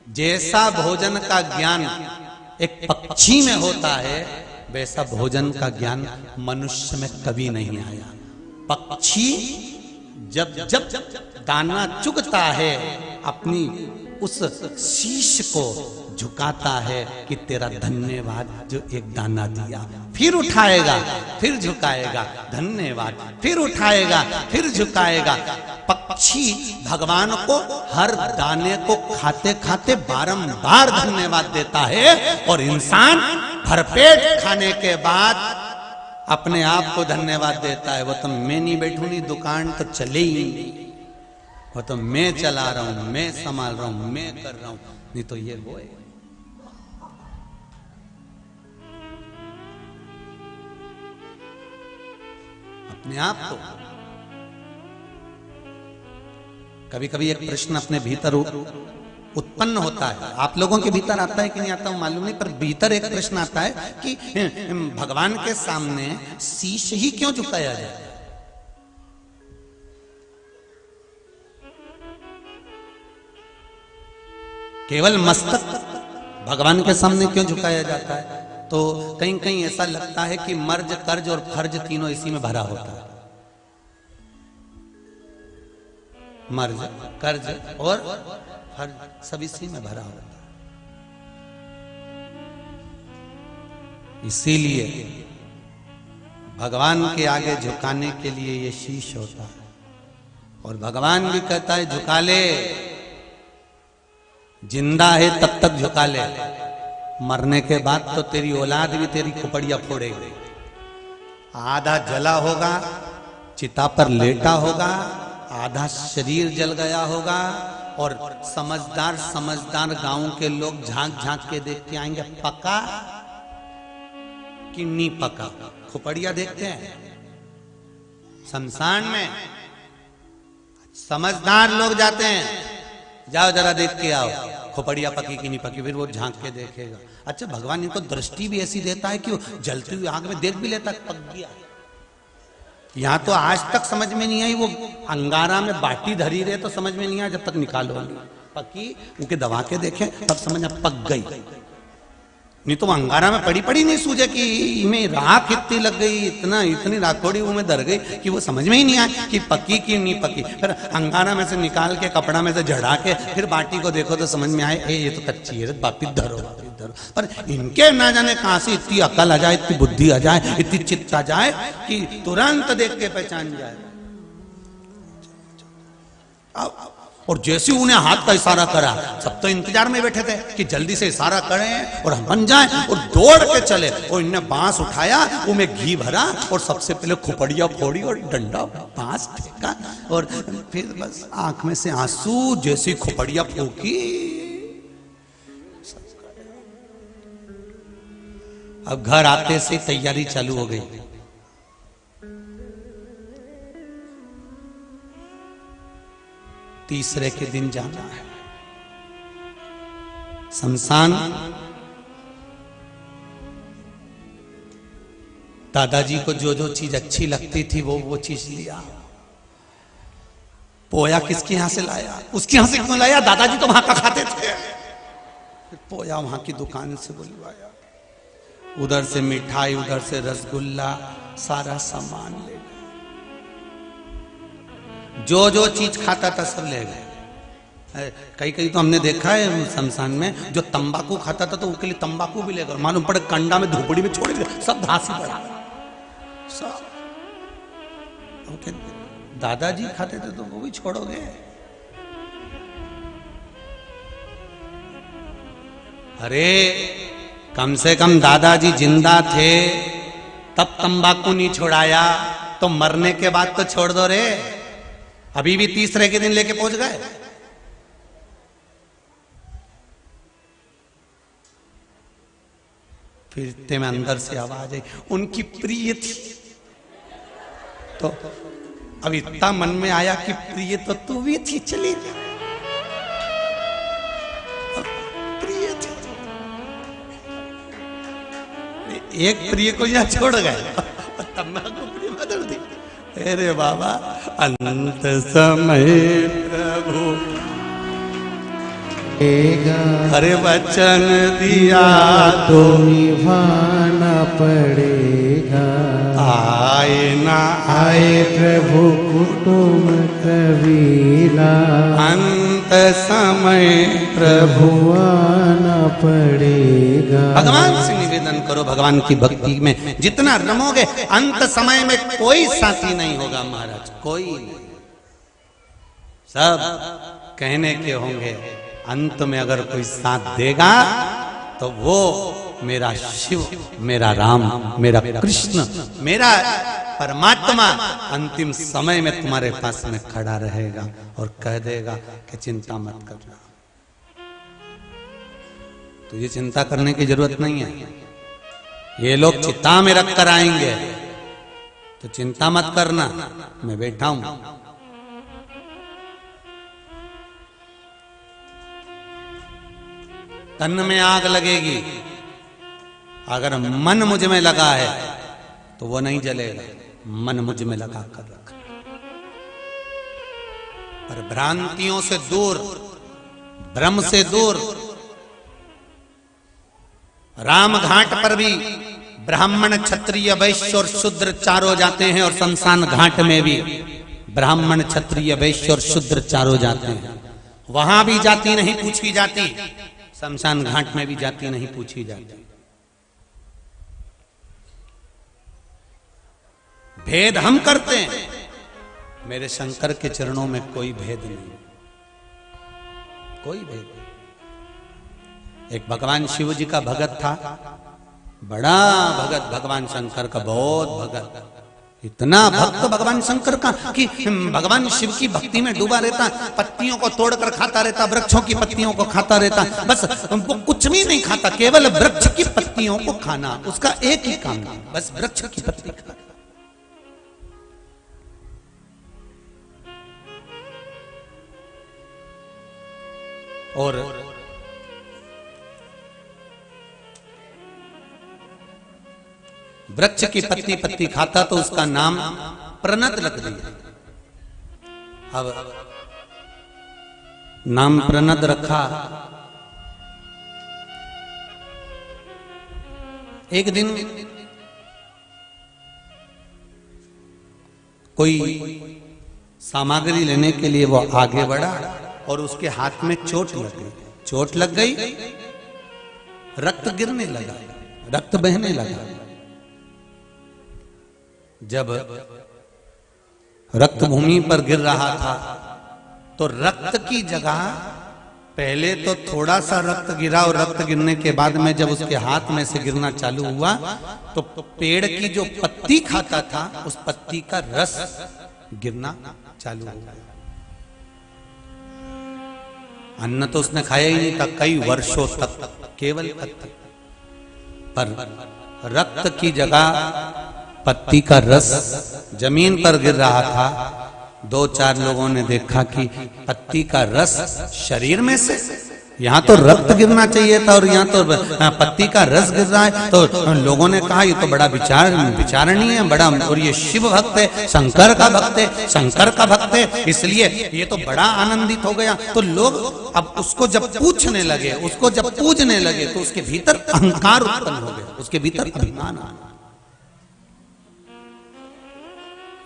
जैसा भोजन का ज्ञान एक पक्षी में होता है, वैसा भोजन का ज्ञान मनुष्य में कभी नहीं आया। पक्षी जब जब दाना चुगता है, अपनी उस शीश को झुकाता है कि तेरा धन्यवाद जो एक दाना दिया, फिर उठाएगा, फिर झुकाएगा, धन्यवाद, फिर उठाएगा, फिर झुकाएगा। पक्षी भगवान को हर दाने को खाते खाते बारंबार धन्यवाद देता है, और इंसान भरपेट खाने के बाद अपने आप को धन्यवाद देता है। वो तो मैं नहीं बैठूंगी, दुकान तो चले ही नहीं, वो तो मैं चला रहा हूं, मैं संभाल रहा हूं, मैं कर रहा हूं, नहीं तो ये वो है। अपने आप को कभी कभी एक प्रश्न अपने भीतर उत्पन्न होता है, आप लोगों के भीतर आता है कि नहीं आता मालूम नहीं, पर भीतर एक प्रश्न आता है कि भगवान के सामने शीश ही क्यों झुकाया जाए? केवल मस्तक भगवान के सामने क्यों झुकाया जाता है? तो कहीं कहीं ऐसा लगता है कि मर्ज, कर्ज और फर्ज तीनों इसी में भरा होता है। मर्ज, कर्ज और फर्ज सब इसी में भरा होता है। इसीलिए भगवान के आगे झुकाने के लिए ये शीश होता है, और भगवान भी कहता है झुका ले, जिंदा है तब तक झुका ले, मरने के बाद तो तेरी औलाद भी तेरी खोपड़िया फोड़ेगी। आधा जला होगा, चिता पर लेटा होगा, आधा शरीर जल गया होगा, और समझदार समझदार गांव के लोग झांक झांक के देखते आएंगे पका कि नहीं पका। खोपड़िया देखते हैं शमशान में, समझदार लोग जाते हैं, जाओ जरा देख के आओ खोपड़िया पकी कि नहीं पकी, फिर वो झांक के देखेगा। अच्छा, भगवान इनको दृष्टि भी ऐसी देता है कि वो जलती हुई आग में देख भी लेता पक गया। यहां तो आज तक समझ में नहीं आई, वो अंगारा में बाटी धरी रहे तो समझ में नहीं आया, जब तक निकालो पकी उनके दबा के देखें तब समझ में पक गई, नहीं तो अंगारा में पड़ी पड़ी नहीं सूझे कि इमें राख इतनी लग गई, इतनी राखोड़ी वो में धर गई कि वो समझ में ही नहीं आया कि पकी कि नहीं पकी। फिर अंगारा में से निकाल के कपड़ा में से झड़ा के फिर बाटी को देखो तो समझ में आए ये तो कच्ची है, वापिस धरो। पर इनके ना जाने कहां से इतनी अकल आ जाए, इतनी बुद्धि आ जाए, इतनी चित्त आ जाए कि तुरंत देख के पहचान जाए। और जैसे उन्हें हाथ का इशारा करा, सब तो इंतजार में बैठे थे कि जल्दी से इशारा करें और हम बन जाएं, और दौड़ के चले, और इन्हें बांस उठाया, उनमें घी भरा, और सबसे पहले खोपड़िया फोड़ी और डंडा बांस फेंका, और फिर बस आंख में से आंसू, जैसी खोपड़िया फूकी। अब घर आते से तैयारी चालू हो गई। तीसरे के दिन जाना है शमशान। दादाजी को जो जो चीज अच्छी लगती थी वो चीज लिया। पोया किसके यहां से लाया? उसके यहां से क्यों लाया? दादाजी तो वहां का खाते थे। फिर पोया वहां की दुकान से बुलवाया, उधर से मिठाई, उधर से रसगुल्ला, सारा सामान ले गए। जो जो चीज खाता था सब ले गए। कई कई तो हमने देखा है शमशान में, जो तंबाकू खाता था तो उसके लिए तंबाकू भी ले गए, मालूम पड़े कंडा में धोपड़ी में छोड़ गए, सब धासी पड़ा सब। दादाजी खाते थे तो वो भी छोड़ोगे? अरे कम से कम दादाजी जिंदा थे तब तंबाकू नहीं छोड़ाया, तो मरने के बाद तो छोड़ दो रे। अभी भी तीसरे के दिन लेके पहुंच गए। फिर इतने में अंदर से आवाज आई, उनकी प्रिय थी। तो अब इतना मन में आया कि प्रिय तो तू भी थी, चली प्रिय थी। एक प्रिय को यहां छोड़ गए, तंबाकू प्रिय बदल दी। अरे बाबा, अंत समय प्रभु अरे वचन दिया तो निभाना पड़ेगा। आए ना आए प्रभु कुटुंब कबीला, अंत समय प्रभु आना पड़ेगा। भगवान से निवेदन करो, भगवान की भक्ति में जितना रमोगे अंत समय में कोई साथी नहीं होगा महाराज, कोई नहीं। सब कहने के होंगे, अंत में अगर कोई साथ देगा तो वो मेरा शिव, मेरा राम, मेरा कृष्ण, मेरा परमात्मा अंतिम समय में तुम्हारे पास में खड़ा रहेगा और कह देगा कि चिंता मत करना। तो ये चिंता करने की जरूरत नहीं है, ये लोग चिता में रख कर आएंगे, तो चिंता मत करना, मैं बैठा हूं। तन में आग लगेगी, अगर मन मुझ में लगा है तो वो नहीं जलेगा, मन मुझ में लगा कर रख। पर भ्रांतियों से दूर, भ्रम से दूर, राम घाट पर भी ब्राह्मण क्षत्रिय वैश्य और शूद्र चारों जाते हैं, और शमशान घाट में भी ब्राह्मण क्षत्रिय वैश्य और शूद्र चारों जाते हैं। वहां भी जाति नहीं पूछी जाती, शमशान घाट में भी जाति नहीं पूछी जाती। भेद हम करते हैं, मेरे शंकर के चरणों में कोई भेद नहीं, कोई भेद नहीं। एक भगवान शिव जी का भगत था, बड़ा भगत भगवान शंकर का, बहुत भगत, इतना भक्त भगवान शंकर का कि भगवान शिव की भक्ति में डूबा रहता, पत्तियों को तोड़कर खाता रहता, वृक्षों की पत्तियों को खाता रहता, बस वो कुछ भी नहीं खाता, केवल वृक्ष की पत्तियों को खाना उसका एक ही काम था, बस वृक्ष की पत्ती खाना। और वृक्ष की पत्ती पत्ती खाता तो उसका नाम प्रणत रख दिया। अब नाम प्रणत रखा। एक दिन कोई सामग्री लेने के लिए वो आगे बढ़ा और उसके हाथ में चोट लग गई। चोट लग गई, रक्त गिरने लगा, रक्त बहने लगा। जब रक्त भूमि पर गिर रहा था तो रक्त की जगह पहले तो थोड़ा सा रक्त गिरा, और रक्त गिरने के बाद में जब उसके हाथ में से गिरना चालू हुआ तो पेड़ की जो पत्ती खाता था उस पत्ती का रस गिरना चालू हो गया। अन्न तो उसने खाया ही नहीं था कई वर्षों तक, केवल पत्ती, पर रक्त की जगह पत्ती का रस जमीन पर गिर रहा था। दो चार लोगों ने देखा कि पत्ती का रस शरीर में से, यहाँ तो रक्त गिरना चाहिए था और यहाँ तो पत्ती का रस गिर रहा है। तो लोगों ने कहा ये तो बड़ा विचारणीय है, बड़ा, और ये शिव भक्त है, शंकर का भक्त है, शंकर का भक्त है, इसलिए ये तो बड़ा आनंदित हो गया। तो लोग अब उसको जब पूछने लगे, उसको जब पूजने लगे तो उसके भीतर अहंकार उत्पन्न हो गया, उसके भीतर अभिमान आ गया।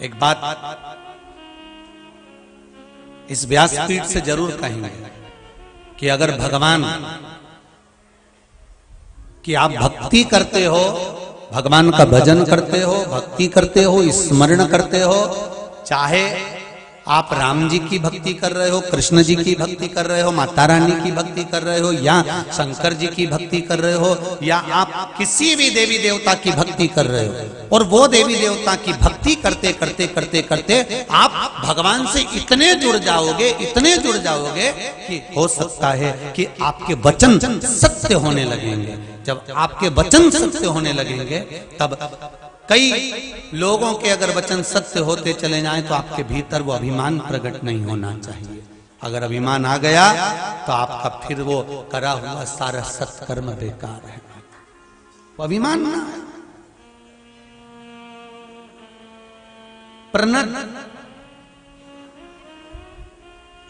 एक बात इस व्यासपीठ से जरूर कहेंगे कि अगर भगवान की आप भक्ति करते हो, भगवान का भजन करते हो, भक्ति करते हो, स्मरण करते हो, चाहे आप राम जी की भक्ति कर रहे हो, कृष्ण जी की भक्ति कर रहे हो, माता रानी की भक्ति कर रहे हो, या शंकर जी की भक्ति कर रहे हो, या आप किसी भी देवी देवता की भक्ति कर रहे हो, और वो देवी देवता की भक्ति करते करते करते करते आप भगवान से इतने जुड़ जाओगे, इतने जुड़ जाओगे कि हो सकता है कि आपके वचन सत्य होने लगेंगे। जब आपके वचन सत्य होने लगेंगे तब कई लोगों के अगर वचन सत्य होते चले जाएं तो आपके भीतर वो अभिमान प्रकट नहीं होना चाहिए। अगर अभिमान आ गया तो आपका फिर वो करा हुआ सारा सत्कर्म बेकार है। वो अभिमान ना है। प्रणत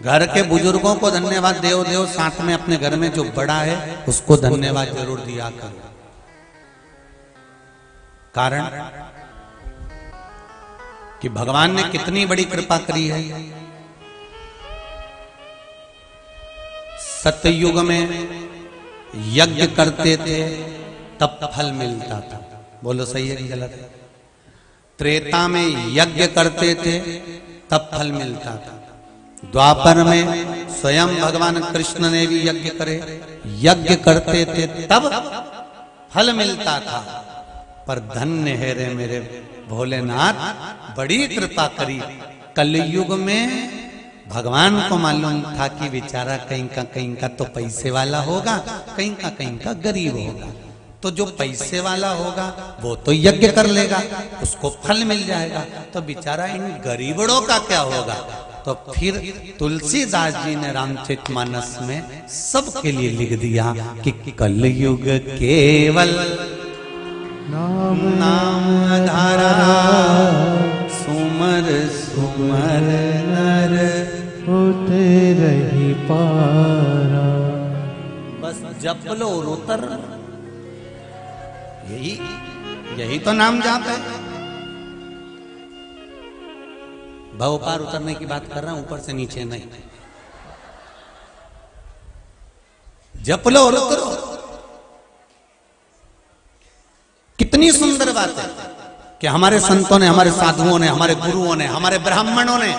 घर के बुजुर्गों को धन्यवाद देव देव, साथ में अपने घर में जो बड़ा है उसको धन्यवाद जरूर दिया करो। कारण कि भगवान ने कितनी बड़ी कृपा करी है। सतयुग में यज्ञ करते थे तब फल मिलता था। बोलो सही है कि गलत है? त्रेता में यज्ञ करते थे तब फल मिलता था। द्वापर में स्वयं भगवान कृष्ण ने भी यज्ञ करे, यज्ञ करते थे तब फल मिलता था। पर धन्य है रे मेरे भोलेनाथ, बड़ी कृपा करी। कलयुग में भगवान को मालूम था कि बेचारा कहीं का तो पैसे वाला होगा, कहीं का गरीब होगा। तो जो पैसे वाला होगा वो तो यज्ञ कर लेगा, उसको फल मिल जाएगा। तो बेचारा इन गरीबड़ों का क्या होगा? तो फिर तुलसीदास जी ने रामचरितमानस में सबके लिए लिख दिया कि कलयुग केवल नाम नाम धारा, सुमर सुमर नर होते रही पारा। बस जप लो और उतर, यही तो नाम जाप है। भव पार उतरने की बात कर रहा हूं, ऊपर से नीचे नहीं। जप लो और उतरो। कितनी सुंदर बात है कि हमारे संतों ने, हमारे साधुओं ने, हमारे गुरुओं ने, हमारे ब्राह्मणों ने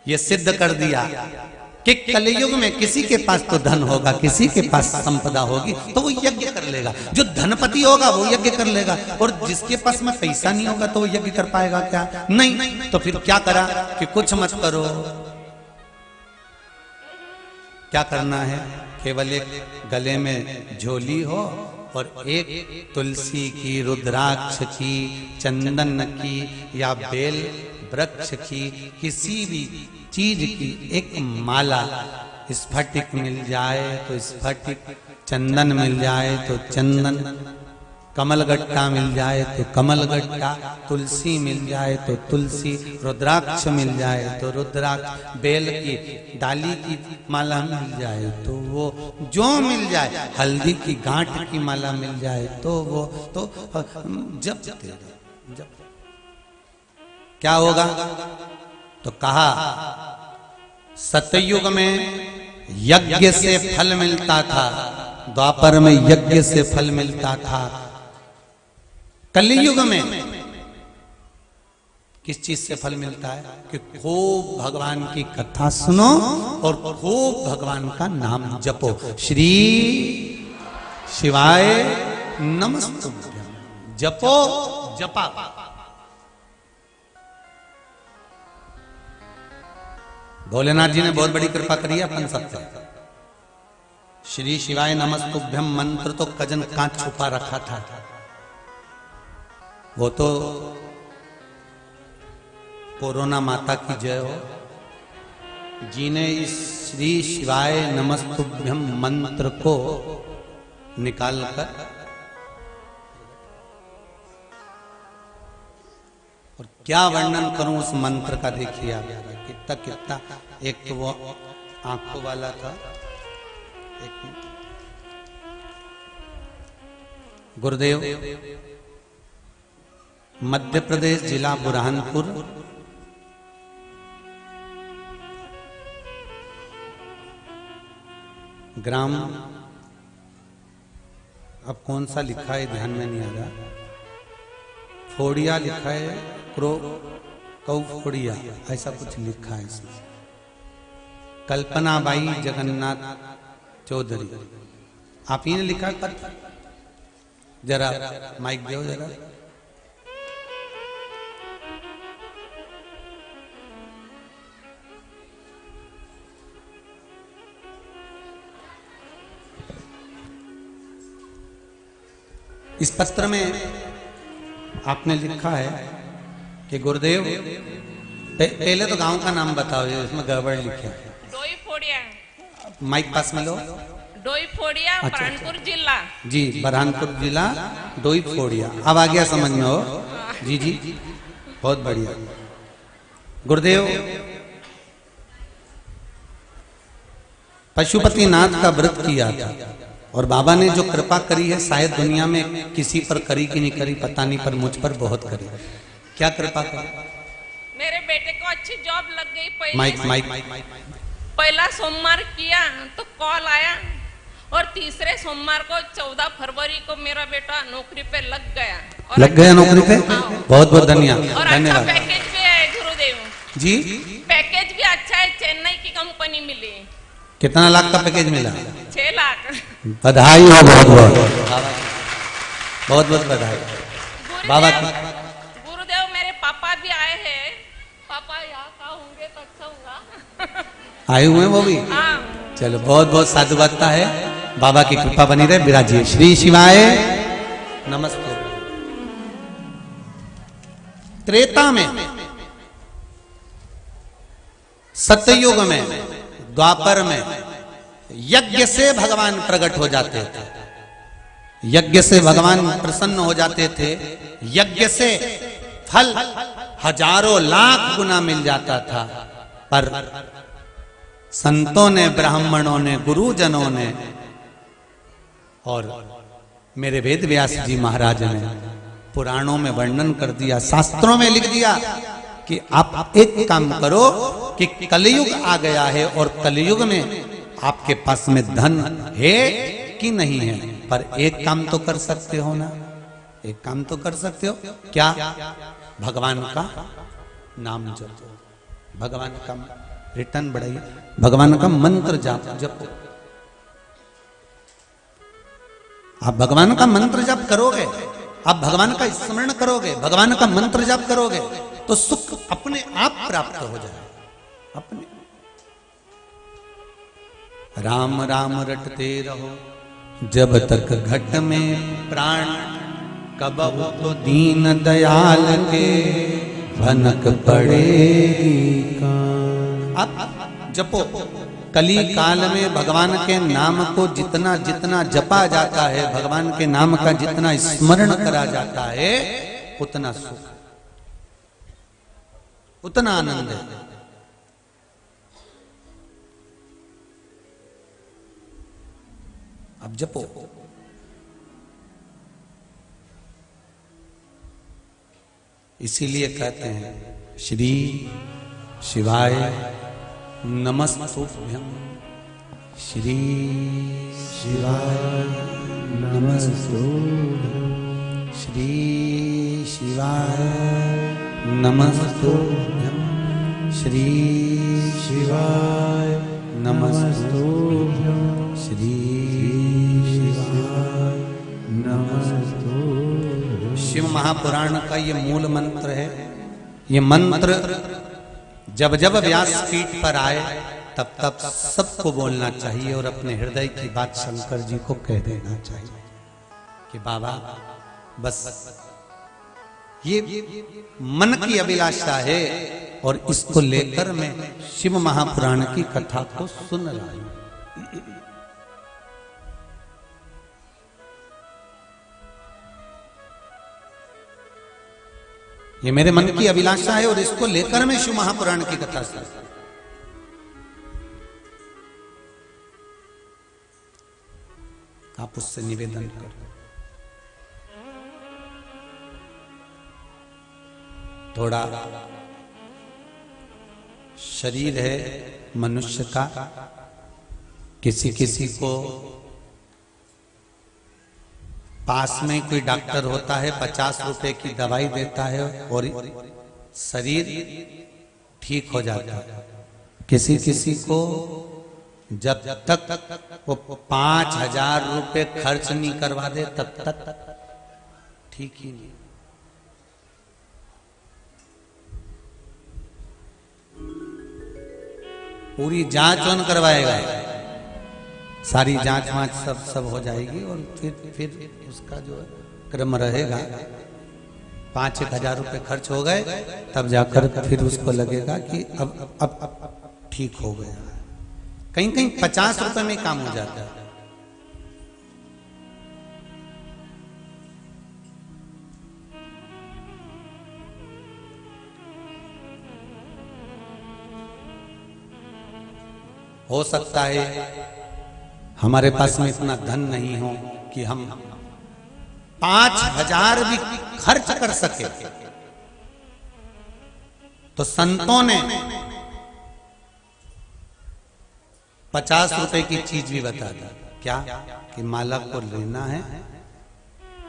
यह सिद्ध कर दिया कि कलयुग में किसी के पास तो धन होगा, किसी के पास संपदा होगी तो वो यज्ञ कर लेगा। जो धनपति होगा वो यज्ञ कर लेगा, और जिसके पास में पैसा नहीं होगा तो वो यज्ञ कर पाएगा क्या? नहीं। तो फिर क्या करा कि कुछ मत करो। क्या करना है? केवल एक गले में झोली हो और एक तुलसी की, रुद्राक्ष की, चंदन की या बेल वृक्ष की, किसी भी चीज की एक माला, स्फटिक मिल जाए तो स्फटिक, चंदन मिल जाए तो चंदन, कमलगट्टा मिल जाए तो कमलगट्टा, तुलसी मिल जाए तो तुलसी, रुद्राक्ष मिल जाए तो रुद्राक्ष, बेल की डाली की माला मिल जाए तो वो, जो मिल जाए, हल्दी की गांठ की माला मिल जाए तो वो, तो जब क्या होगा? तो कहा सतयुग में यज्ञ से फल मिलता था, द्वापर में यज्ञ से फल मिलता था। कलयुग में किस चीज से फल मिलता है? कि खूब भगवान की कथा सुनो और खूब भगवान का नाम जपो। श्री शिवाय नमस्तुभ्यं। जपो, जपा। भोलेनाथ जी ने बहुत बड़ी कृपा करी है अपन सब पर। श्री शिवाय नमस्तुभ्यं मंत्र तो कजन कांच छुपा रखा था, वो तो कोरोना माता की जय हो जी ने इस श्री शिवाय नमस्तुभ्यं मंत्र को निकालकर और क्या वर्णन करूं उस मंत्र का। देखिए आप कितना कितना, एक तो वो आंखों वाला था, एक गुरुदेव, मध्य प्रदेश जिला बुरहानपुर, ग्राम, अब कौन सा लिखा है ध्यान में नहीं आ रहा, फोड़िया लिखा है, फोड़िया ऐसा कुछ लिखा है इसमें। कल्पना बाई जगन्नाथ चौधरी, आप ही ने लिखा है पत्र? जरा माइक दो जरा। इस पत्र में आपने लिखा है कि गुरुदेव, पहले तो गांव का नाम बताओ, इसमें गड़बड़ लिखे है। डोई फोड़िया, माइक पास में लो। डोई फोड़िया, बुरहानपुर जिला। जी, बुरहानपुर जिला, डोई फोड़िया। अब आ गया समझ में हो? जी जी, बहुत बढ़िया। गुरुदेव, पशुपतिनाथ का व्रत किया था और बाबा ने जो कृपा करी है शायद दुनिया में किसी पर करी कि नहीं करी पता नहीं, पर मुझ पर बहुत करी। क्या कृपा करी? मेरे बेटे को अच्छी जॉब लग गई। पहला सोमवार किया तो कॉल आया और तीसरे सोमवार को 14 फरवरी को मेरा बेटा नौकरी पे लग गया। नौकरी पे? बहुत बहुत धन्यवाद। धन्यवाद। अच्छा पैकेज भी है गुरुदेव जी, पैकेज भी अच्छा है, चेन्नई की कंपनी मिली। कितना लाख का पैकेज मिला? 6 लाख। बधाई हो, बहुत बहुत बधाई बाबा की। गुरुदेव मेरे पापा भी आए हैं। पापा यहाँ का होंगे तो अच्छा होगा। आए हुए हैं वो भी? हाँ। चलो बहुत बहुत साधुवादता है, बाबा की कृपा बनी रहे, विराजिए। श्री शिवाय नमस्ते। त्रेता में, सत्ययुग में, द्वापर में यज्ञ से भगवान प्रकट हो जाते थे। यज्ञ से भगवान प्रसन्न हो जाते थे। यज्ञ से फल हजारों लाख गुना मिल जाता था। पर संतों ने, ब्राह्मणों ने, गुरुजनों ने और मेरे वेद व्यास जी महाराज ने पुराणों में वर्णन कर दिया, शास्त्रों में लिख दिया कि आप एक काम करो कि कलयुग आ गया है और कलयुग में आपके पास में धन है कि नहीं है, पर एक काम तो कर सकते हो ना। एक काम तो कर सकते हो। क्या? भगवान का नाम जपो, भगवान का रिटर्न बढ़ाइए, भगवान का मंत्र जपो। आप भगवान का मंत्र जप करोगे, आप भगवान का स्मरण करोगे, भगवान का मंत्र जप करोगे तो सुख अपने आप प्राप्त हो जाए। अपने राम राम रटते रहो जब तक घट में प्राण, कब तो दीन दयाल के भनक पड़ेगी कान। अब जपो। कली काल में भगवान के नाम को जितना जितना जपा जाता है, भगवान के नाम का जितना स्मरण करा जाता है, उतना सुख, उतना आनंद है। अब जपो। इसीलिए कहते हैं श्री शिवाय नमस्तुभ्यं, श्री शिवाय नमस्तुभ्यं, श्री शिवाय नमस्तुभ्यं, श्री शिवाय नमस्तुभ्यं, श्री शिवाय नमस्तुभ्यं। शिव महापुराण का ये मूल मंत्र है। ये मंत्र जब जब व्यासपीठ पर आए तब तब सबको बोलना चाहिए और अपने हृदय की बात शंकर जी को कह देना चाहिए कि बाबा बस ये मन की अभिलाषा है और इसको लेकर मैं शिव महापुराण की कथा को सुन रहा हूं। ये मेरे मन की अभिलाषा है और इसको लेकर मैं शिव महापुराण की कथा सुन। आप उससे निवेदन करो। थोड़ा शरीर है मनुष्य का, किसी किसी को पास में कोई डॉक्टर होता है, 50 रुपए की दवाई देता है और शरीर ठीक हो जाता है। किसी किसी को जब तक वो 5,000 रुपए खर्च नहीं करवा दे तब तक ठीक ही नहीं। पूरी जांच कौन करवाएगा? सारी जांच वांच सब हो जाएगी और फिर उसका जो क्रम रहेगा, 5,000 रुपए खर्च हो गए तब जाकर फिर उसको लगेगा कि अब ठीक हो गया। कहीं कहीं 50 रुपए में काम हो जाता है। हो सकता है हमारे पास में इतना धन नहीं हो कि हम 5,000 भी खर्च कर सके, तो संतों ने 50 रुपए की चीज भी बता दी। क्या? कि माला को लेना है,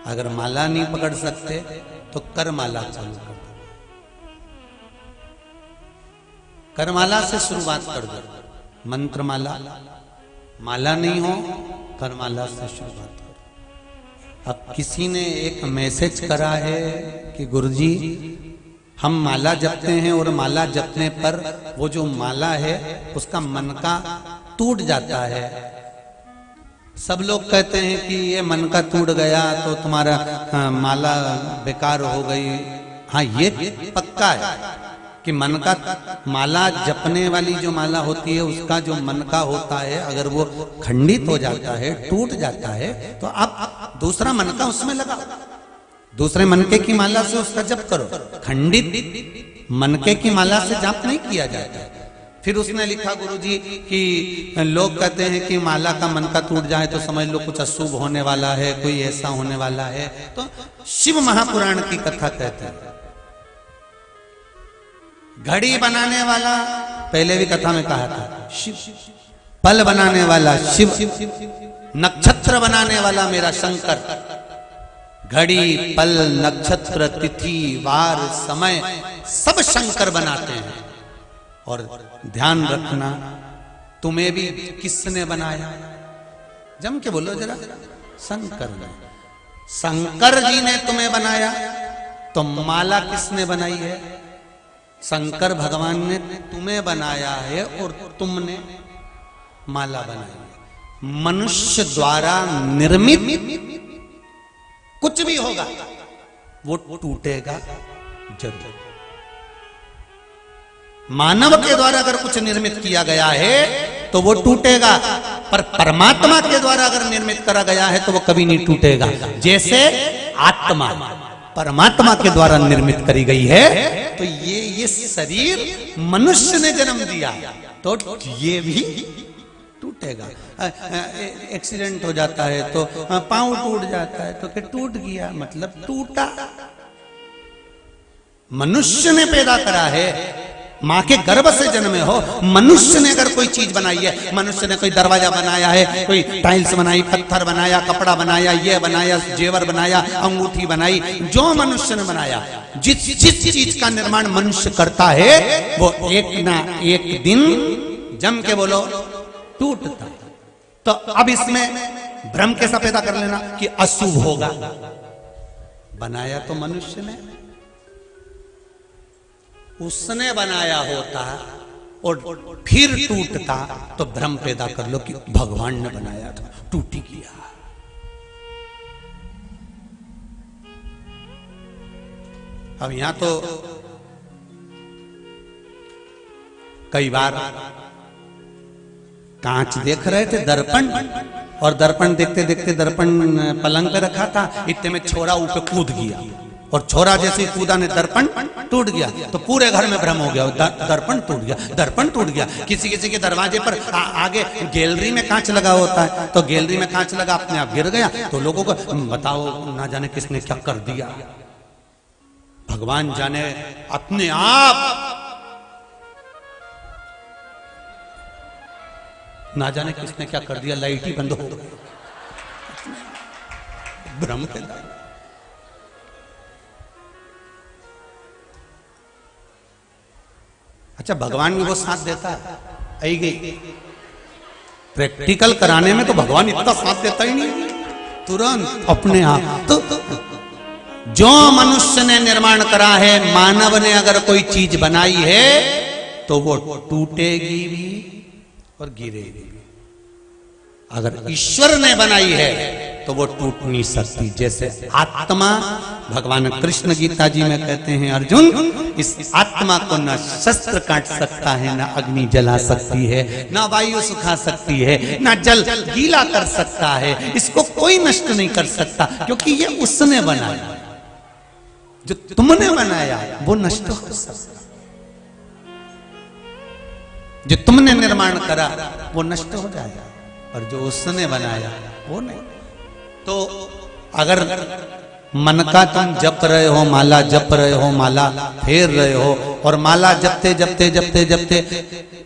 अगर माला नहीं पकड़ सकते तो करमाला चालू कर दो, करमाला से शुरुआत कर दो। मंत्रमाला, माला नहीं हो करमाला से शुरुआत करो। अब किसी ने एक मैसेज करा है कि गुरुजी हम माला जपते हैं और माला जपने पर वो जो माला है उसका मन का टूट जाता है। सब लोग कहते हैं कि ये मन का टूट गया तो तुम्हारा माला बेकार हो गई। हाँ, ये पक्का है कि मन का, माला जपने वाली जो माला होती है उसका जो मन का होता है, अगर वो खंडित हो जाता है, टूट जाता है, तो आप दूसरा मन का उसमें लगा, दूसरे मनके की माला से उसका जप करो। खंडित मनके की माला से जप नहीं किया जाता है। फिर उसने लिखा गुरुजी कि लोग कहते हैं कि माला का मन का टूट जाए तो समझ लो कुछ अशुभ होने वाला है, कोई ऐसा होने वाला है। तो शिव महापुराण की कथा कहते हैं, घड़ी बनाने वाला, पहले भी कथा में कहा था, शिव। पल बनाने वाला शिव, नक्षत्र बनाने वाला मेरा शंकर। घड़ी, पल, नक्षत्र, तिथि, वार, समय सब शंकर बनाते हैं। और ध्यान रखना, तुम्हें भी किसने बनाया? जम के बोलो जरा, शंकर ने। शंकर जी ने तुम्हें बनाया, तो माला किसने बनाई है? शंकर भगवान ने तुम्हें बनाया है और तुमने माला बनाई है। मनुष्य द्वारा निर्मित कुछ भी होगा वो टूटेगा जरूर। मानव के द्वारा अगर कुछ निर्मित किया गया है तो वो टूटेगा, पर परमात्मा के द्वारा अगर निर्मित करा गया है तो वो कभी नहीं टूटेगा। जैसे आत्मा परमात्मा के द्वारा निर्मित करी गई है, तो ये शरीर मनुष्य ने जन्म दिया तो ये भी टूटेगा। एक्सीडेंट हो जाता है तो पांव टूट जाता है तो टूट गया, मतलब टूटा। मनुष्य ने पैदा करा है, मां के गर्भ से जन्मे हो। मनुष्य ने अगर कोई चीज बनाई है, मनुष्य ने कोई दरवाजा बनाया है, कोई टाइल्स बनाई, पत्थर बनाया, कपड़ा बनाया, ये बनाया, जेवर बनाया, अंगूठी बनाई, जो मनुष्य ने बनाया, जिस चीज का निर्माण मनुष्य करता है वो एक ना एक दिन, जम के बोलो, टूटता। तो अब इसमें भ्रम कैसा पैदा कर लेना कि अशुभ होगा? बनाया तो मनुष्य ने, उसने बनाया होता और फिर टूटता तो भ्रम पैदा कर लो कि भगवान ने बनाया था, टूटी किया। अब यहां तो कई बार कांच देख रहे थे, दर्पण, और दर्पण देखते देखते दर्पण पलंग पे रखा था, इतने में छोरा ऊपर कूद गया और छोरा जैसे कूदा ने दर्पण टूट गया। तो पूरे घर में भ्रम हो गया, दर्पण टूट गया, दर्पण टूट गया। किसी किसी के दरवाजे पर आगे गैलरी में कांच लगा होता है, तो गैलरी में कांच लगा, अपने आप गिर गया, तो लोगों को बताओ ना जाने किसने क्या कर दिया। भगवान जाने, अपने आप ना जाने किसने क्या कर दिया, लाइट ही बंद हो गई। भ्रम पैदा। अच्छा, भगवान भी वो साथ देता है, आई गई प्रैक्टिकल कराने में तो भगवान इतना साथ देता ही नहीं, तुरंत अपने आप। तो जो मनुष्य ने निर्माण करा है, मानव ने अगर कोई चीज बनाई है तो वो टूटेगी भी और गिरेगी भी। अगर ईश्वर ने बनाई है तो वो टूट नहीं सकती। जैसे आत्मा, भगवान कृष्ण गीता जी में कहते हैं, अर्जुन, इस आत्मा को न शस्त्र काट सकता है, न अग्नि जला सकती है, न वायु सुखा सकती है, न जल गीला कर सकता है। इसको कोई नष्ट नहीं कर सकता, क्योंकि ये उसने बनाया। जो तुमने बनाया वो नष्ट हो सकता, जो तुमने निर्माण करा वो नष्ट हो जाएगा, और जो उसने बनाया वो नहीं। तो अगर मन का तुम जप रहे हो, माला जप रहे हो, माला फेर रहे हो, और माला जपते जपते जपते जपते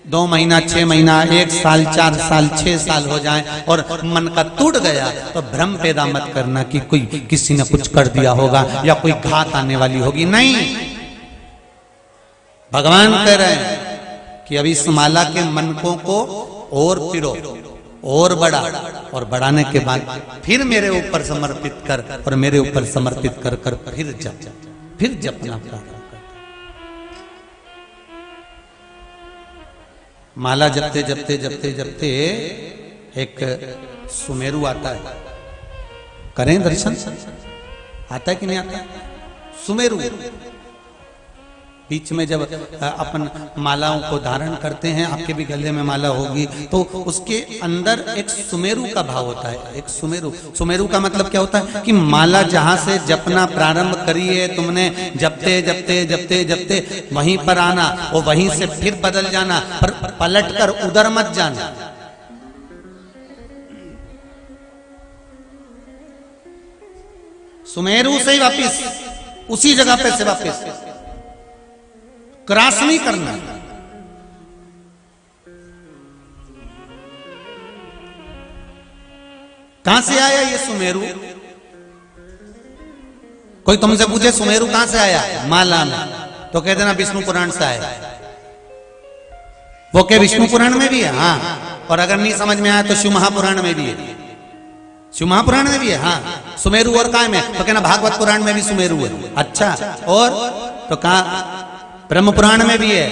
2 महीना, 6 महीना, 1 साल, 4 साल, 6 साल हो जाएं और मन का टूट गया, तो भ्रम पैदा मत करना कि कोई किसी ने कुछ कर दिया होगा या कोई घात आने वाली होगी। नहीं, भगवान कह रहे हैं कि अभी इस माला के मनकों को और फिरो, और बढ़ा, और बढ़ाने के बाद फिर मेरे ऊपर समर्पित कर, और मेरे ऊपर समर्पित कर कर फिर जपना प्रारंभ कर। माला जपते जपते जपते जपते एक सुमेरु आता है। करें दर्शन, आता है कि नहीं आता? सुमेरु बीच में जब अपन मालाओं को धारण करते हैं, आपके भी गले में माला होगी, तो उसके अंदर एक सुमेरु का भाव होता है। एक सुमेरु का मतलब क्या होता है कि माला जहां से जपना प्रारंभ करी है तुमने, जपते जपते जपते जपते वहीं पर आना, और वहीं से फिर बदल जाना, पर पलट कर उधर मत जाना। सुमेरु से ही वापिस उसी जगह पे से वापिस, क्रॉस नहीं करना। कहां से आया ये सुमेरु? कोई तुमसे पूछे सुमेरु कहां से आया? माला में, तो कह देना विष्णु पुराण से आया। वो क्या विष्णु पुराण में भी है? हाँ। और अगर नहीं समझ में आया तो शिव महापुराण में भी है। शिव महापुराण में भी है, हाँ। सुमेरु और काय में? तो कहना भागवत पुराण में भी सुमेरु है। अच्छा, और तो कहा ब्रह्म पुराण में भी है,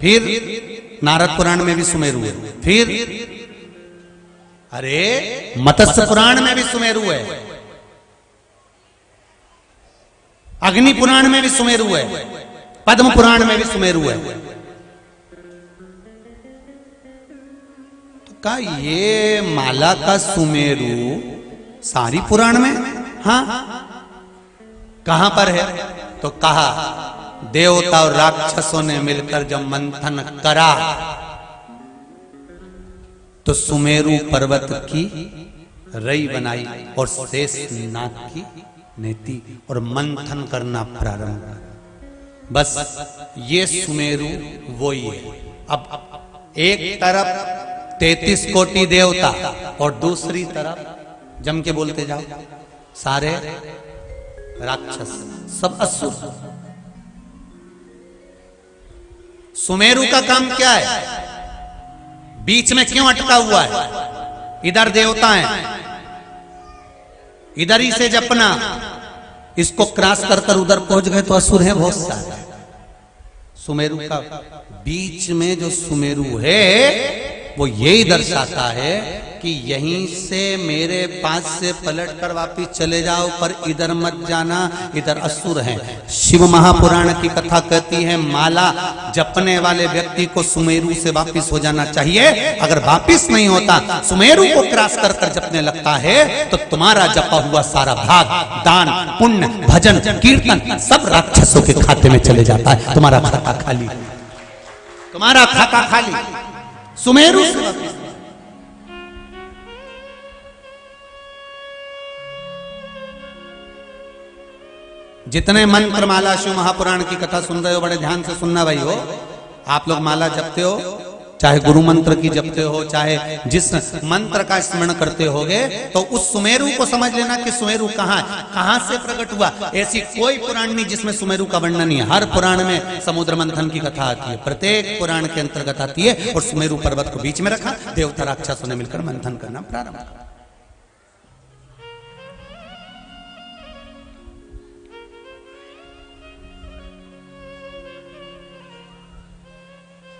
फिर नारद पुराण में भी सुमेरु है, फिर अरे मत्स्य पुराण में भी सुमेरु है, अग्नि पुराण में भी सुमेरु है, पद्म पुराण में भी सुमेरु है। तो कहा ये माला का सुमेरु सारी पुराण में? हाँ। कहां पर है? तो कहा देवता और राक्षसों ने मिलकर जब मंथन करा तो सुमेरु पर्वत की रई बनाई और शेष नाग की नेति, और मंथन करना प्रारंभ किया। बस ये सुमेरु वो ही है। अब एक तरफ 33 कोटि देवता और दूसरी तरफ जम के बोलते जाओ सारे राक्षस, सब असुर। सुमेरु का काम क्या है? बीच में क्यों अटका हुआ है? इधर देवता हैं, इधर ही से जपना, इसको क्रॉस कर कर उधर पहुंच गए तो असुर हैं बहुत सारे। सुमेरु का बीच में जो सुमेरु है वो यही दर्शाता है कि यहीं से मेरे पास से पलट कर वापिस चले जाओ, पर इधर मत जाना, इधर असुर हैं। शिव महापुराण की कथा कहती है माला जपने वाले व्यक्ति को सुमेरु से वापिस हो जाना चाहिए। अगर वापिस नहीं होता, सुमेरु को क्रॉस कर कर जपने लगता है, तो तुम्हारा जपा हुआ सारा भाग, दान, पुण्य, भजन, कीर्तन सब राक्षसों के खाते में चले जाता है। तुम्हारा खाता खाली, तुम्हारा खाता खाली। सुमेरु से वापिस। जितने मंत्र माला शिव महापुराण की कथा सुन रहे हो, बड़े ध्यान से सुनना भाई हो। आप लोग माला जपते हो, चाहे गुरु मंत्र की जपते हो, चाहे जिस मंत्र का स्मरण करते होगे, तो उस सुमेरु को समझ लेना कि सुमेरु कहां से प्रकट हुआ। ऐसी कोई पुराण नहीं जिसमें सुमेरु का वर्णन नहीं है। हर पुराण में समुद्र मंथन की कथा आती है, प्रत्येक पुराण के अंतर्गत आती है। और सुमेरु पर्वत को बीच में रखा, देवता राक्षसों ने मिलकर मंथन करना प्रारंभ किया।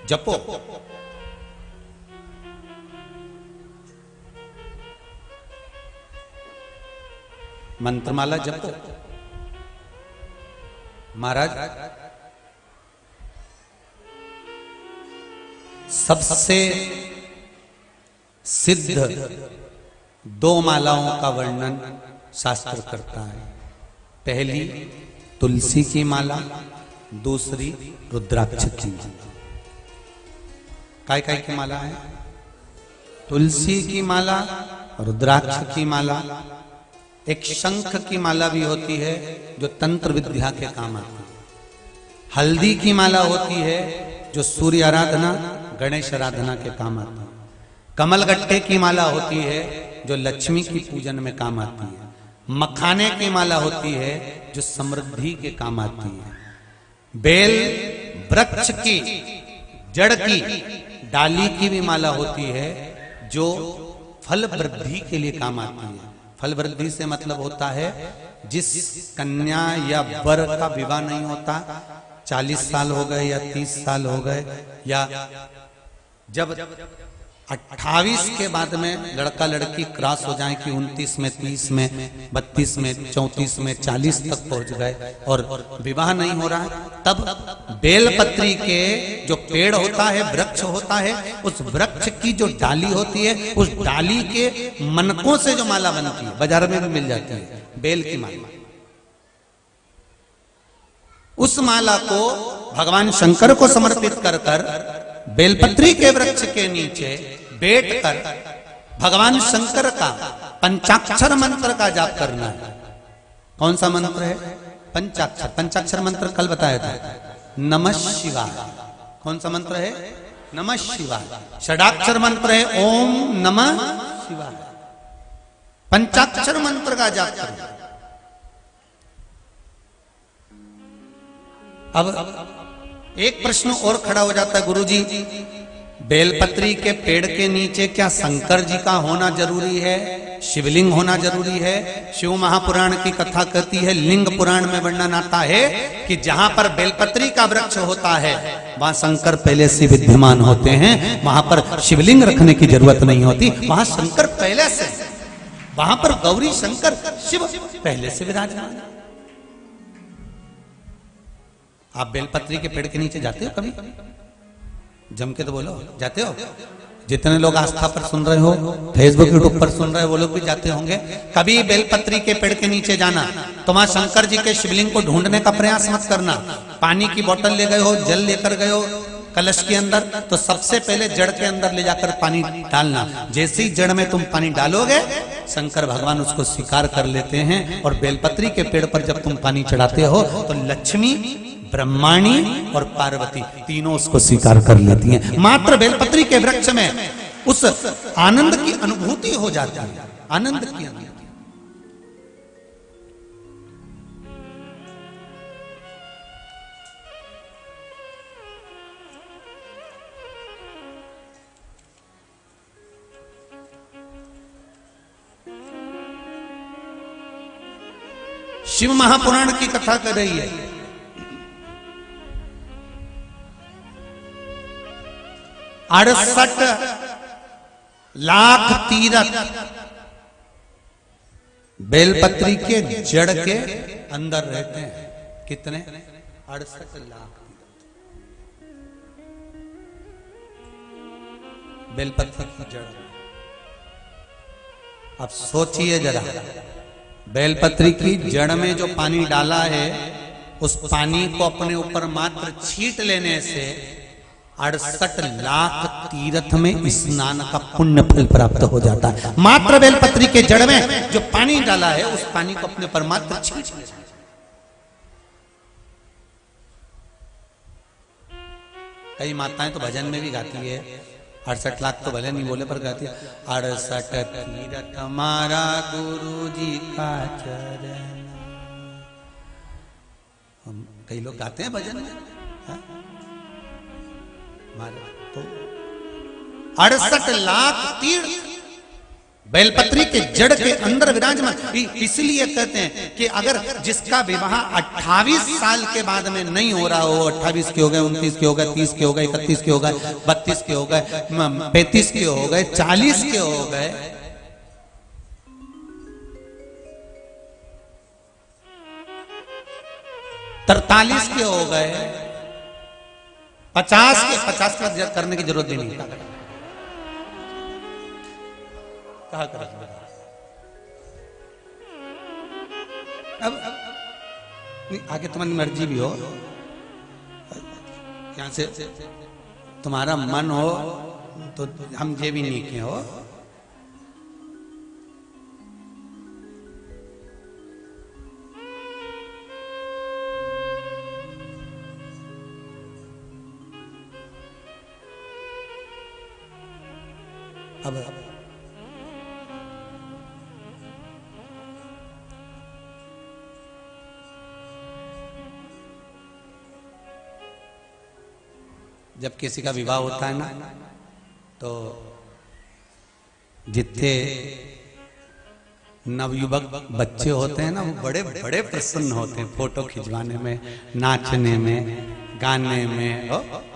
जपो, मंत्रमाला जपो। महाराज सबसे सिद्ध 2 मालाओं का वर्णन शास्त्र करता है। पहली तुलसी की माला, दूसरी रुद्राक्ष की माला। काय काय की माला है? तुलसी की माला, रुद्राक्ष की माला, एक शंख की माला भी होती है जो तंत्र विद्या के काम आती है। हल्दी की माला होती है जो सूर्य आराधना, गणेश आराधना के काम आती है। कमलगट्टे की माला होती है जो लक्ष्मी की पूजन में काम आती है। मखाने की माला होती है जो समृद्धि के काम आती है। बेल वृक्ष की जड़ की डाली की भी माला होती है जो फल वृद्धि के लिए काम आती है। फल वृद्धि से मतलब होता है जिस कन्या या वर का विवाह नहीं होता, 40 साल हो गए या 30 साल हो गए, या जब 28 के बाद में लड़का लड़की क्रॉस हो जाए कि 29 में, 30 में, 32 में, 34 में, 40 तक पहुंच गए और विवाह नहीं हो रहा है, तब बेलपत्री के जो पेड़ होता है, वृक्ष होता है, उस वृक्ष की जो डाली होती है, उस डाली के मनकों से जो माला बनती है, बाजार में भी मिल जाती है बेल की माला। उस माला को भगवान शंकर को समर्पित कर कर बेलपत्री के वृक्ष के नीचे बैठकर भगवान शंकर का पंचाक्षर मंत्र का जाप करना है। कौन सा मंत्र है? पंचाक्षर। पंचाक्षर मंत्र कल बताया था, नमः शिवाय। कौन सा मंत्र है? नमः शिवाय। षडाक्षर मंत्र है ओम नमः शिवाय। पंचाक्षर मंत्र का जाप करना। अब एक प्रश्न और खड़ा हो जाता है, गुरुजी बेलपत्री के पेड़ के नीचे क्या शंकर जी का होना जरूरी है, शिवलिंग होना जरूरी है? शिव महापुराण की कथा कहती है, लिंग पुराण में वर्णन आता है कि जहां पर बेलपत्री का वृक्ष होता है वहां शंकर पहले से विद्यमान होते हैं, वहां पर शिवलिंग रखने की जरूरत नहीं होती, वहां शंकर पहले से, वहां पर गौरी शंकर शिव पहले से विराजमान। आप बेलपत्री के पेड़ के नीचे जाते हो कभी? जम के तो बोलो, जाते हो? जितने लोग आस्था पर सुन रहे हो, फेसबुक यूट्यूब पर सुन रहे हो, वो लोग भी जाते होंगे। कभी बेलपत्री के पेड़ के नीचे जाना तो वहां शंकर जी के शिवलिंग को ढूंढने का प्रयास मत करना। पानी की बोतल ले गए हो, जल लेकर गए हो कलश के अंदर, तो सबसे पहले जड़ के अंदर ले जाकर पानी डालना। जैसे ही जड़ में तुम पानी डालोगे, शंकर भगवान उसको स्वीकार कर लेते हैं। और बेलपत्री के पेड़ पर जब तुम पानी चढ़ाते हो तो लक्ष्मी, ब्रह्माणी और पार्वती तीनों उसको स्वीकार कर लेती हैं। मात्र बेलपत्री के वृक्ष में उस आनंद की अनुभूति हो जाती है, आनंद की अनुभूति। शिव महापुराण की कथा कर रही है। 68 लाख तीरथ बेलपत्री के जड़ के अंदर रहते हैं। कितने? 68 लाख बेलपत्री की जड़। अब सोचिए जरा, बेलपत्री की जड़ में जो पानी डाला है, उस पानी को अपने ऊपर मात्र छींट लेने से 68 लाख तीर्थ में स्नान का पुण्य फल प्राप्त हो जाता है। मात्र बेलपत्री के जड़ में जो पानी डाला है, उस पानी को अपने पर मात्र छींट लेना। कई माताएं तो भजन में भी गाती है, 68 लाख तो भले नहीं बोले पर गाती है, 68 तीरथ हमारा गुरु जी का चरण। कई लोग गाते हैं भजन में, तो 68 लाख तीर्थ बेलपत्री के जड़ के अंदर विराजमान। इसलिए कहते हैं कि अगर जिसका विवाह 28 साल के बाद में नहीं हो रहा हो, 28 के हो गए, 29 के हो गए, 30 के हो गए, 31 के हो गए, 32 के हो गए, 35 के हो गए, 40 के हो गए, तरतालीस के हो गए, 50 के करने की जरूरत भी नहीं। कहा कर अब आगे तुम्हारी मर्जी भी हो, यहाँ से तुम्हारा मन हो तो हम ये भी नहीं के हो। अब जब किसी का विवाह होता है ना, तो जितने नवयुवक बच्चे होते हैं ना, वो बड़े बड़े प्रसन्न होते हैं फोटो खिंचवाने में, नाचने में, गाने में,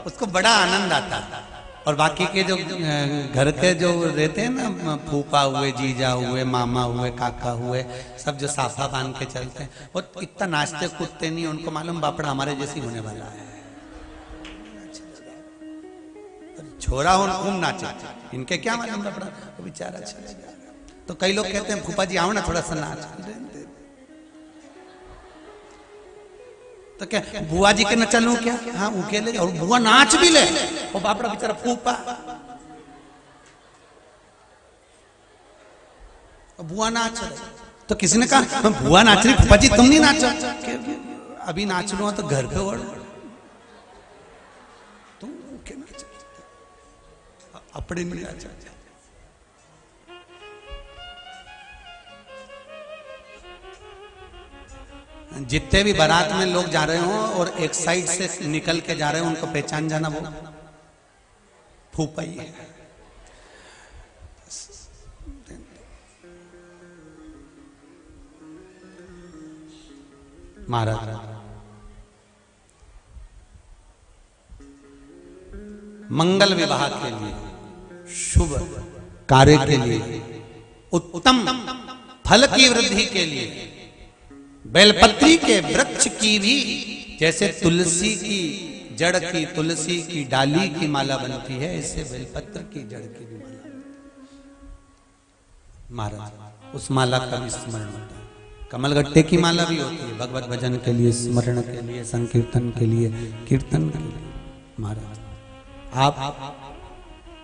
उसको बड़ा आनंद आता है। और बाकी के जो घर के जो रहते हैं ना, फूफा हुए, जीजा हुए, मामा हुए, काका हुए, सब जो साफा बांध के चलते हैं, वो इतना नाचते कूदते नहीं, उनको मालूम बापड़ा हमारे जैसी होने वाला है। छोरा हो खूब नाचे, इनके क्या मालूम बापड़ा, वो बेचारा चला गया। तो कई लोग कहते हैं फूफा जी आओ ना थोड़ा सा नाच, तो क्या बुआ जी के न चलूं क्या? हाँ उके ले, और बुआ नाच भी ले, वो बापड़ा बेचारा फूफा, बुआ नाच। तो किसी ने कहा बुआ नाच रही, फूफा जी तुम नहीं नाचो? अभी नाच लो तो घर पे ओढ़, तुम अपने नहीं नाचा। जितने भी बारात में लोग जा रहे हो और एक साइड से निकल के जा रहे हो, उनको पहचान जाना, वो फूफा ही है। महाराज मंगल विवाह के लिए, शुभ कार्य के लिए, उत्तम फल की वृद्धि के लिए बेलपत्री के वृक्ष की भी, जैसे तुलसी की जड़ की, तुलसी की डाली की माला बनती है, इससे बेलपत्र की जड़ की भी माला। महाराज उस माला का भी स्मरण होता है। कमलगट्टे की माला भी होती है भगवत भजन के लिए, स्मरण के लिए, संकीर्तन के लिए, कीर्तन के लिए। महाराज आप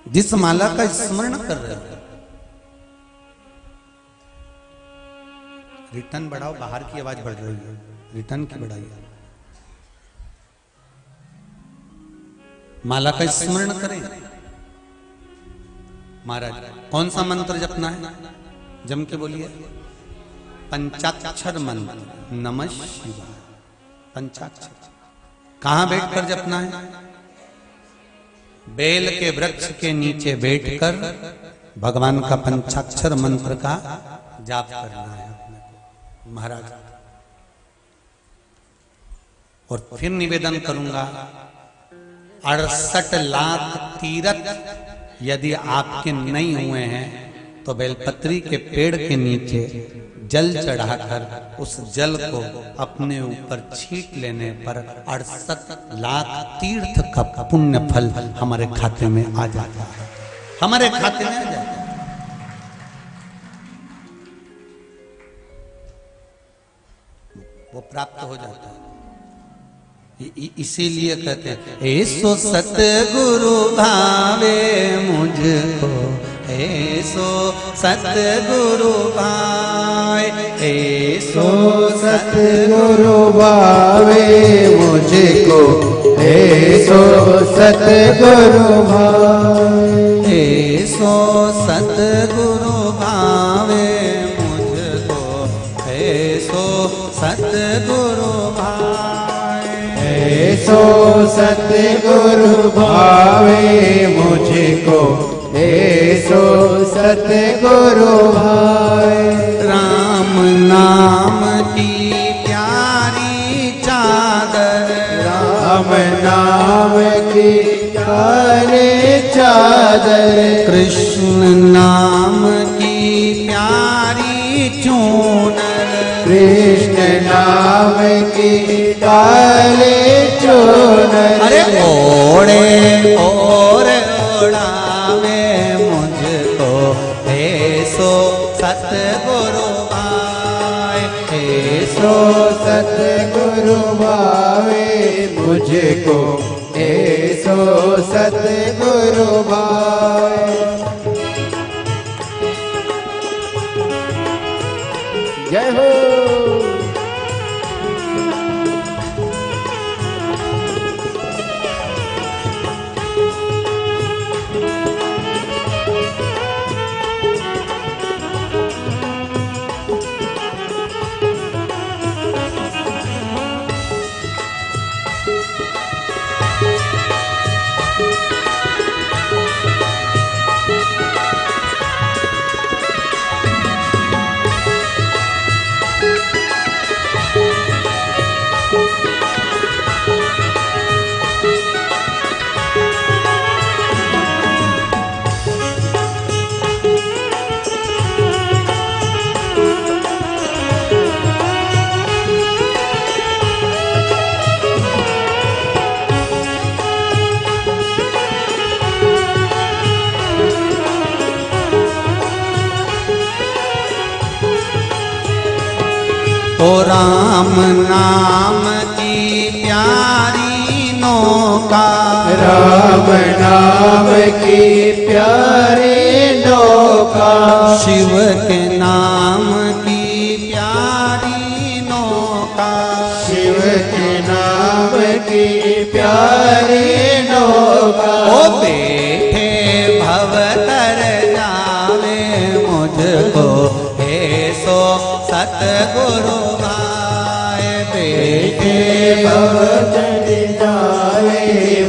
जिस माला का स्मरण कर रहे हो, रिटर्न बढ़ाओ, बाहर की आवाज बढ़ रही है, रिटर्न की बढ़ाइए। माला का स्मरण करें। महाराज कौन सा मंत्र जपना है? जम के बोलिए, पंचाक्षर मंत्र, नमः शिवाय। पंचाक्षर कहां बैठकर जपना है? बेल के वृक्ष के नीचे बैठकर भगवान का पंचाक्षर मंत्र का जाप करना है महाराज। और फिर निवेदन करूंगा, 68 लाख तीर्थ यदि आपके नहीं हुए हैं, तो बेलपत्री के पेड़ के नीचे जल चढ़ाकर उस जल को अपने ऊपर छीट लेने पर 68 लाख तीर्थ का पुण्य फल हमारे खाते में आ जाता है, हमारे खाते में आ जाता है। वो प्राप्त हो जाता है। इसीलिए कहते हैं, ऐसो सतगुरु भावे मुझको, ऐसो सतगुरु भाए, ऐसो सतगुरु भावे मुझको, ऐसो सतगुरु भाए, ऐसो सतगुरु भावे मुझको, ऐसो सतगुरु भाए, ऐसो सतगुरु भावे मुझको, ऐसो सतगुरु भाए। राम नाम की प्यारी चादर, राम नाम की प्यारी चादर, कृष्ण नाम की प्यारी चूनर, कृष्ण नाम की काले चूनर। अरे ओढ़े और ओढ़ावे मुझको, ऐसो सतगुरु भाए, ऐसो सतगुरु भावे मुझको, ऐसो सो सतगुरु भाए। जय हो। ओ राम नाम की प्यारी नौका, राम नाम की प्यारी नौका, शिव के नाम की प्यारी नौका, शिव के नाम की प्यारी नौका। ओ बैठे भवतर जावे मुझको हे सो सतगुरु भाए। बैठे भवतर जावे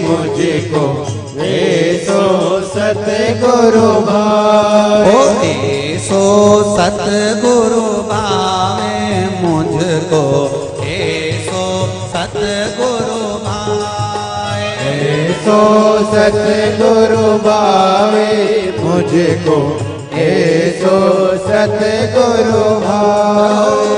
मुझको हे सो सतगुरु भाए। ओ हे सो सतगुरु भावे मुझको हे सो सतगुरु भाए। हे सो सतगुरु भावे मुझको हे सो सतगुरु भावे।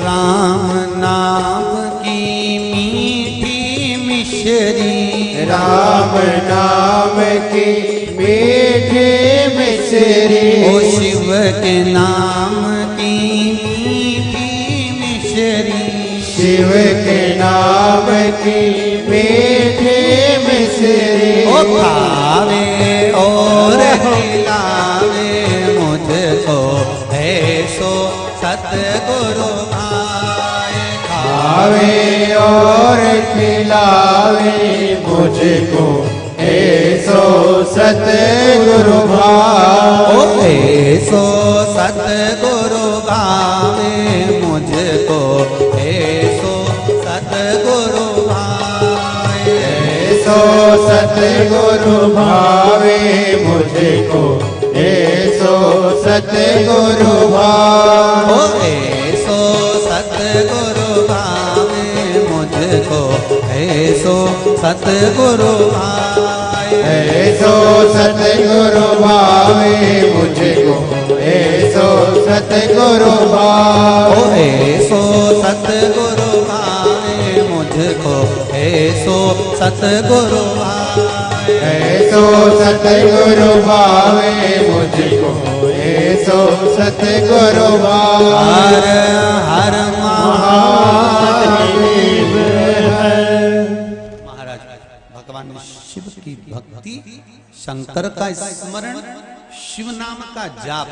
राम नाम की मीठी मिश्री, राम नाम की मीठी मिश्री, ओ शिव के नाम की मीठी मिश्री, शिव के नाम की मीठी मिश्री। ओ खावे और खिलावे मुझको है सो सतगुरु भाए। खावे और खिलावे मुझको हे सो सतगुरु भाए। ओ हे सो सतगुरु भावे मुझको हे सो सतगुरु भाए। हे सो सतगुरु भावे मुझको हे सो सतगुरु भाए। ओ हे सो सतगुरु भावे मुझको हे सो सतगुरु भाए। हे सो सतगुरु भावे मुझको हे सो सतगुरु भाए। ओ हे सो सतगुरु भावे मुझको हे सो सतगुरु भाए। हे सो सतगुरु भावे मुझको हे सो सतगुरु भाए। हर हर महादेव महाराज भगवान शिव की भक्ति, शंकर का स्मरण, शिव नाम का जाप,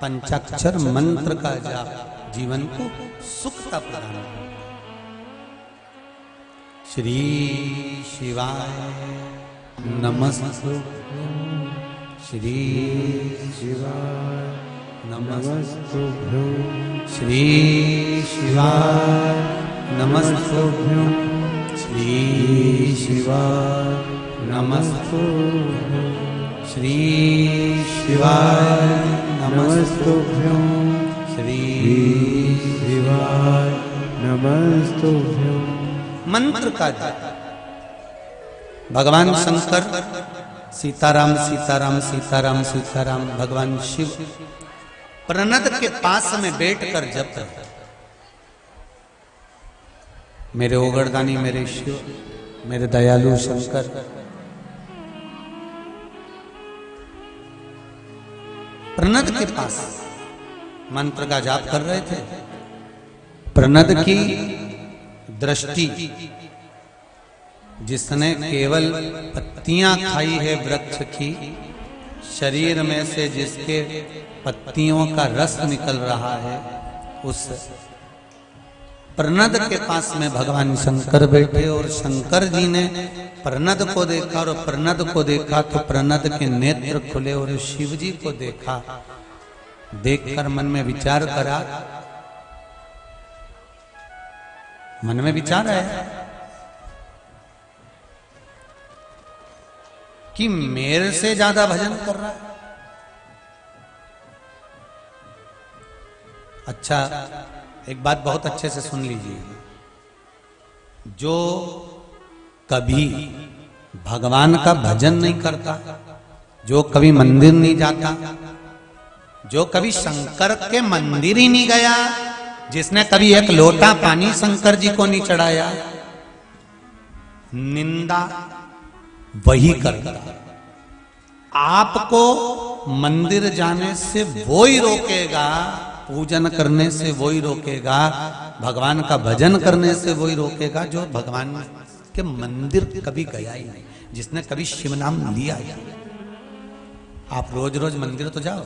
पंचाक्षर मंत्र का जाप जीवन को सुखता प्रदान करता है। श्री शिवाय नमस्तु श्री शिवाय नमस्तुभ्यं श्री शिवाय नमस्तुभ्यं श्री शिवाय नमस्तुभ्यं श्री शिवाय नमस्तुभ्यं श्री शिवाय नमस्तुभ्यं। मंत्र का जाप। भगवान शंकर सीताराम सीताराम सीताराम सीताराम, भगवान शिव प्रणद के पास में बैठकर जप करते। मेरे ओगरदानी, मेरे शिव, मेरे दयालु शंकर, प्रणद के पास मंत्र का जाप कर रहे थे। प्रणद की दृष्टि, जिसने केवल पत्तियां खाई है वृक्ष की, शरीर में से जिसके पत्तियों का रस निकल रहा है, उस प्रणद के पास में भगवान शंकर बैठे। और शंकर जी ने प्रणद को देखा, और प्रणद को देखा तो प्रणद के नेत्र खुले, और शिव जी को देखा। देखकर मन में विचार करा, मन में विचार आया कि मेरे से ज्यादा भजन कर रहा है। अच्छा, एक बात बहुत अच्छे से सुन लीजिए। जो कभी भगवान का भजन नहीं करता, जो कभी मंदिर नहीं जाता, जो कभी शंकर के मंदिर ही नहीं गया, जिसने कभी एक लोटा पानी शंकर जी को नहीं चढ़ाया, निंदा वही करता। आपको मंदिर जाने से वो ही रोकेगा, पूजन करने से वो ही रोकेगा, भगवान का भजन करने से वो ही रोकेगा, जो भगवान के मंदिर कभी गया ही नहीं, जिसने कभी शिव नाम लिया ही। आप रोज रोज मंदिर तो जाओ,